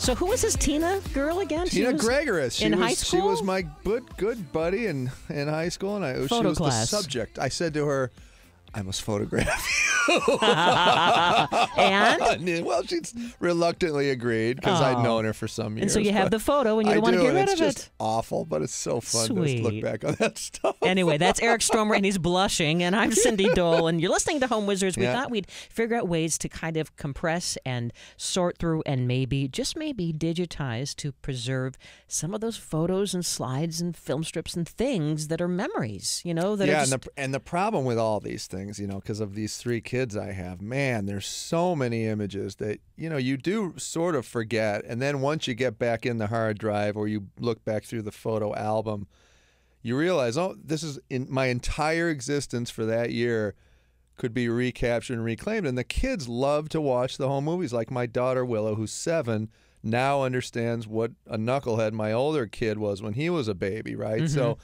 So who was this Tina girl again? Tina Gregoris. In high school? She was my good buddy in high school, and she was class. the subject. I said to her, I must photograph you. And? Well, she's reluctantly agreed because I'd known her for some years. And so you have the photo and you don't want to get rid of it. It's just awful, but it's so fun to look back on that stuff. Anyway, that's Eric Stromer, and he's blushing, and I'm Cindy Dole, and you're listening to Home Wizards. We thought we'd figure out ways to kind of compress and sort through and maybe, just maybe, digitize to preserve some of those photos and slides and film strips and things that are memories, that are just... and the problem with all these things, because of these 3 kids I have, man, there's so many images that, you do sort of forget. And then once you get back in the hard drive or you look back through the photo album, you realize, oh, this is in my entire existence for that year could be recaptured and reclaimed. And the kids love to watch the home movies. Like my daughter Willow, who's 7, now understands what a knucklehead my older kid was when he was a baby, right? Mm-hmm. So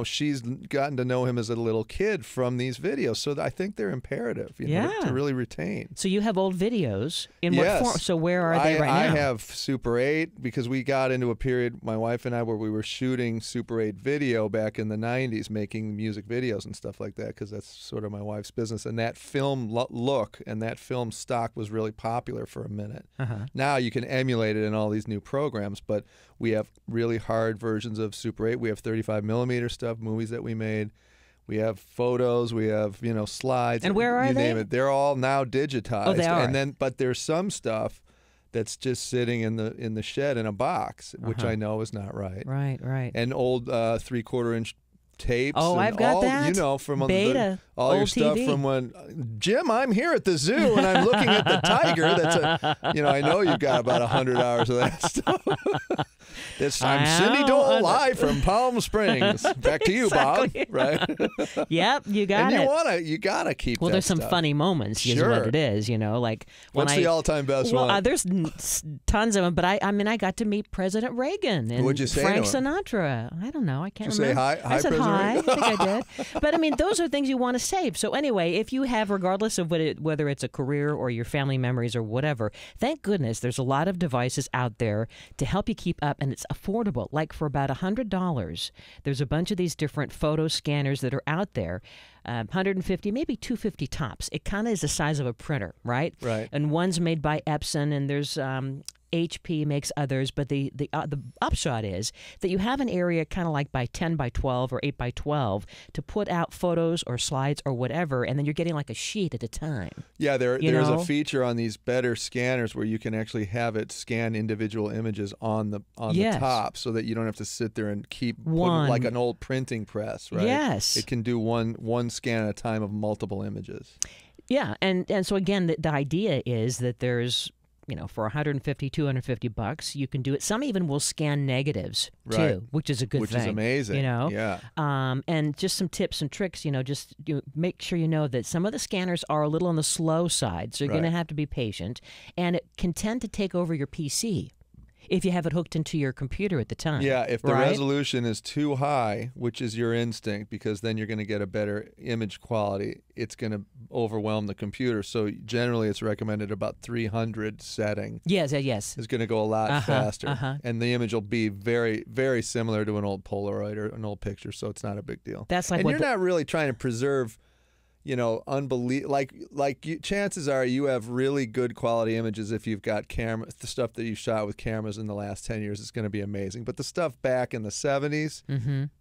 she's gotten to know him as a little kid from these videos. So I think they're imperative, to really retain. So you have old videos in what form? So where are they right now? I have Super 8 because we got into a period, my wife and I, where we were shooting Super 8 video back in the 90s, making music videos and stuff like that, because that's sort of my wife's business. And that film look and that film stock was really popular for a minute. Now you can emulate it in all these new programs, but we have really hard versions of Super 8. We have 35mm stuff, movies that we made. We have photos. We have slides. And where are you they? name it. They're all now digitized. Oh, they are. But there's some stuff that's just sitting in the shed in a box, which I know is not right. Right. And old 3/4-inch tapes. Oh, I've got that. From Beta, all your stuff TV. from when Jim, I'm here at the zoo and I'm looking at the tiger. That's I know you've got about 100 hours of that stuff. I'm Cindy Dole live from Palm Springs. Back to you, Bob. Right? Yep, you got it. And you gotta keep. Well, that there's some stuff. funny moments. Is what it is. Like when what's the all-time best one? There's tons of them, but I got to meet President Reagan and What'd you say Frank to him? Sinatra. I don't know. I can't Did you remember. say hi? I said President hi. I Reagan? think I did. But I mean, those are things you want to save. So anyway, if you have, regardless of whether it's a career or your family memories or whatever, thank goodness there's a lot of devices out there to help you keep up, and it's affordable. Like for about $100, there's a bunch of these different photo scanners that are out there. 150, maybe 250 tops. It kind of is the size of a printer, right? Right. And one's made by Epson, and there's HP makes others, but the upshot is that you have an area kind of like by 10 by 12 or 8 by 12 to put out photos or slides or whatever, and then you're getting like a sheet at a time. Yeah, there's a feature on these better scanners where you can actually have it scan individual images on the top, so that you don't have to sit there and keep putting, like an old printing press, right? Yes. It can do one scan at a time of multiple images. Yeah, and so again, the idea is that there's for $150, $250, you can do it. Some even will scan negatives too, which is a good thing. Which is amazing. Yeah. And just some tips and tricks. Just make sure you know that some of the scanners are a little on the slow side, so you're going to have to be patient. And it can tend to take over your PC if you have it hooked into your computer at the time. Yeah, if the resolution is too high, which is your instinct, because then you're going to get a better image quality, it's going to overwhelm the computer. So generally it's recommended about 300 setting. Yes. Is going to go a lot faster. And the image will be very, very similar to an old Polaroid or an old picture, so it's not a big deal. That's like and you're not really trying to preserve chances are you have really good quality images if you've got the stuff that you shot with cameras in the last 10 years is going to be amazing. But the stuff back in the 70s,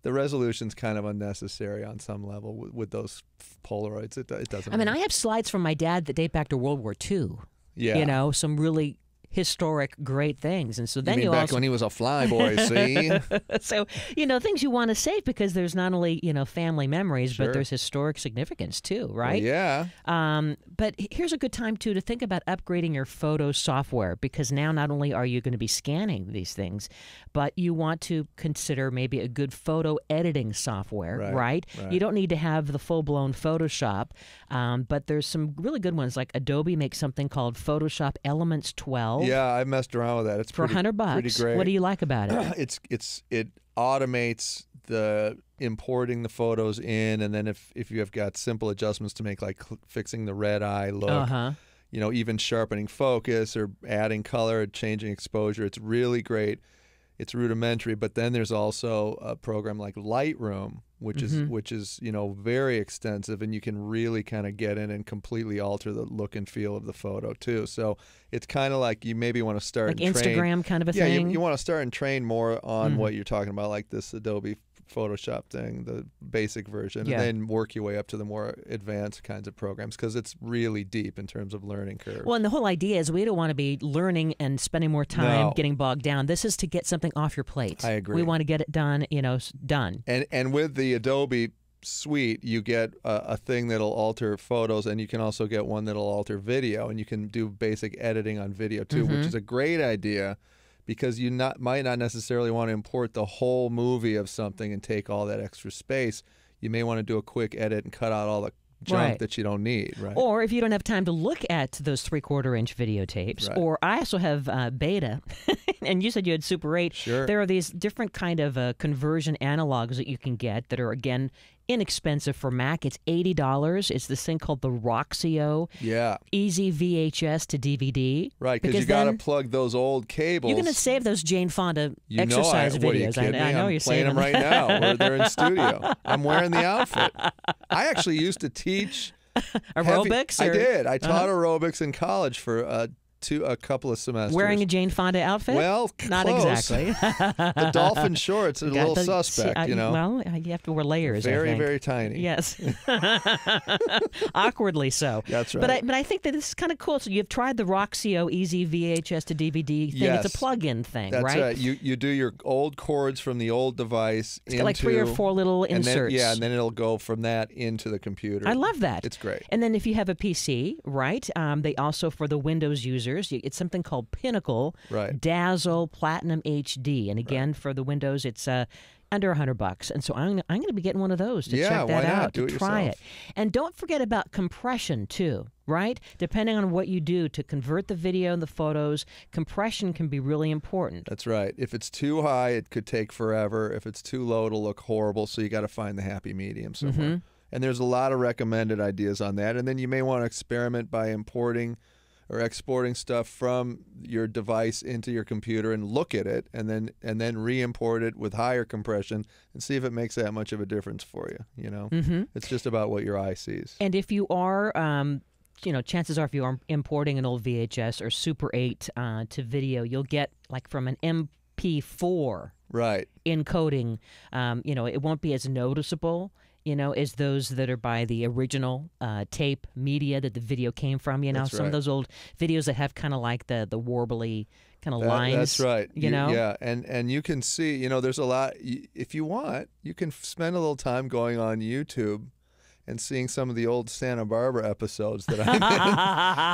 the resolution's kind of unnecessary on some level with those Polaroids. It doesn't matter. I have slides from my dad that date back to World War II. Yeah. Some really historic great things. And so then you mean back when he was a flyboy, see? So, things you want to save because there's not only, family memories, but there's historic significance too, right? Well, yeah. But here's a good time too to think about upgrading your photo software, because now not only are you going to be scanning these things, but you want to consider maybe a good photo editing software, right? You don't need to have the full-blown Photoshop, but there's some really good ones, like Adobe makes something called Photoshop Elements 12. Yeah, I messed around with that. It's for $100. Pretty great. What do you like about it? It automates the importing the photos in, and then if you have got simple adjustments to make, like fixing the red eye look, even sharpening focus or adding color, changing exposure. It's really great. It's rudimentary, but then there's also a program like Lightroom, which is very extensive, and you can really kind of get in and completely alter the look and feel of the photo too. So it's kind of like you maybe want to start like and train. Instagram kind of a Yeah, thing. you want to start and train more on what you're talking about, like this Adobe Photoshop thing, the basic version, and then work your way up to the more advanced kinds of programs, because it's really deep in terms of learning curve. Well, and the whole idea is we don't want to be learning and spending more time getting bogged down. This is to get something off your plate. I agree. We want to get it done, done. And with the Adobe suite, you get a thing that'll alter photos, and you can also get one that'll alter video, and you can do basic editing on video too, which is a great idea, because you might not necessarily want to import the whole movie of something and take all that extra space. You may want to do a quick edit and cut out all the junk that you don't need, right? Or if you don't have time to look at those 3/4-inch videotapes, or I also have beta, and you said you had Super 8. Sure. There are these different kind of conversion analogs that you can get that are, again, inexpensive for Mac. It's $80. It's this thing called the Roxio. Yeah. Easy VHS to DVD. Right, because you got to plug those old cables. You're going to save those Jane Fonda exercise videos. What are you kidding me? I know I'm you're playing them right now. They're in studio. I'm wearing the outfit. I actually used to teach aerobics. I did. I taught aerobics in college for a couple of semesters. Wearing a Jane Fonda outfit? Well, not close. exactly. The dolphin shorts are a little suspect, Well, you have to wear layers. Very, very tiny. Yes. Awkwardly so. That's right. But I think that this is kind of cool. So you've tried the Roxio Easy VHS to DVD thing. Yes. It's a plug-in thing, That's right? right. You do your old cords from the old device it's got like 3 or 4 little inserts. And then it'll go from that into the computer. I love that. It's great. And then if you have a PC, right, they also, for the Windows users, it's something called Pinnacle, Dazzle Platinum HD. And again, for the Windows, it's under $100. And so I'm going to be getting one of those to check that out, to try it. And don't forget about compression too, right? Depending on what you do to convert the video and the photos, compression can be really important. That's right. If it's too high, it could take forever. If it's too low, it'll look horrible. So you got to find the happy medium somewhere. And there's a lot of recommended ideas on that. And then you may want to experiment by importing or exporting stuff from your device into your computer and look at it, and then re-import it with higher compression and see if it makes that much of a difference for you. It's just about what your eye sees. And if you are chances are if you are importing an old VHS or Super 8 to video, you'll get like from an MP4 encoding. It won't be as noticeable as those that are by the original tape media that the video came from. Some of those old videos that have kind of like the warbly kind of lines. That's right. Yeah, and you can see, there's a lot. If you want, you can spend a little time going on YouTube and seeing some of the old Santa Barbara episodes that I'm in.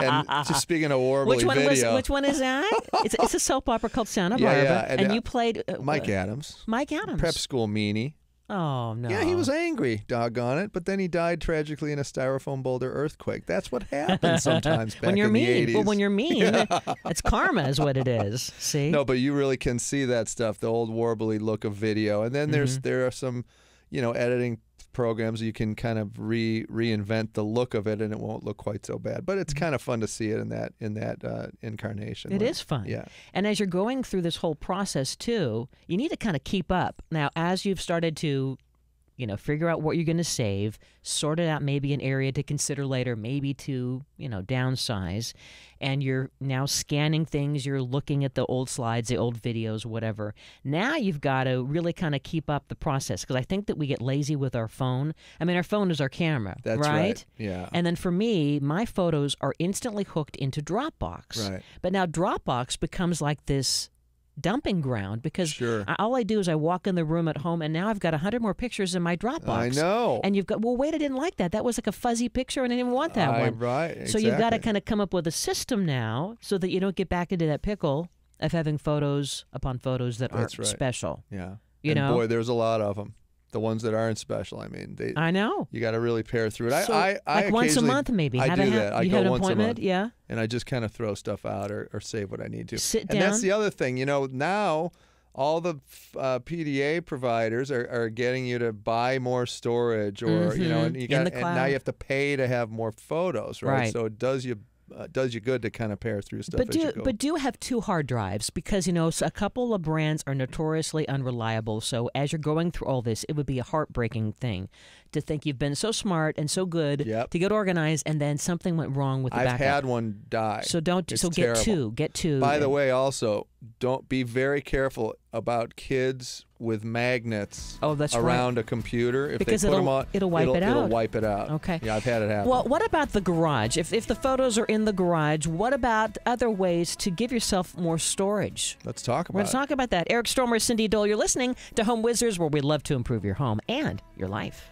And just speaking of warbly video. Which one is that? It's a soap opera called Santa Barbara. Yeah. And you played... Mike Adams. Mike Adams. Prep school meanie. Oh, no. Yeah, he was angry, doggone it, but then he died tragically in a styrofoam boulder earthquake. That's what happens sometimes back when you're in mean. the 80s. Well, when you're mean, it's karma is what it is. See? No, but you really can see that stuff, the old warbly look of video. And then there are some, editing programs you can kind of reinvent the look of it, and it won't look quite so bad. But it's kind of fun to see it in that incarnation. It is fun. Yeah. And as you're going through this whole process too, you need to kind of keep up. Now, as you've started to figure out what you're going to save, sort it out, maybe an area to consider later, maybe to, downsize, and you're now scanning things, you're looking at the old slides, the old videos, whatever. Now you've got to really kind of keep up the process, because I think that we get lazy with our phone. I mean, our phone is our camera, That's right. Yeah. And then for me, my photos are instantly hooked into Dropbox. Right. But now Dropbox becomes like this dumping ground, because all I do is I walk in the room at home, and now I've got 100 more pictures in my Dropbox. I know. And you've got, well, wait, I didn't like that. That was like a fuzzy picture, and I didn't want that one. Right, exactly. So you've got to kind of come up with a system now so that you don't get back into that pickle of having photos upon photos that aren't special. Yeah. You know? Boy, there's a lot of them. The ones that aren't special, I mean, I know. You got to really pair through it. So, I like once a month, maybe. I do that. I go have an once appointment, a month, yeah. And I just kind of throw stuff out or save what I need to. Sit down. And that's the other thing. Now all the PDA providers are getting you to buy more storage, or and now you have to pay to have more photos, right? So it does you does you good to kind of pare through stuff as you go. But do have 2 hard drives because, you know, a couple of brands are notoriously unreliable. So as you're going through all this, it would be a heartbreaking thing to think you've been so smart and so good to get organized, and then something went wrong with the backup. I've had one die. So don't. It's so get terrible. 2. Get 2. By the way, also don't be very careful about kids with magnets around a computer. If because they put them on, it'll wipe it out. It'll wipe it out. Okay. Yeah, I've had it happen. Well, what about the garage? If the photos are in the garage, what about other ways to give yourself more storage? Let's talk about it. We're going to talk about that. Eric Stromer, Cindy Dole, you're listening to Home Wizards, where we love to improve your home and your life.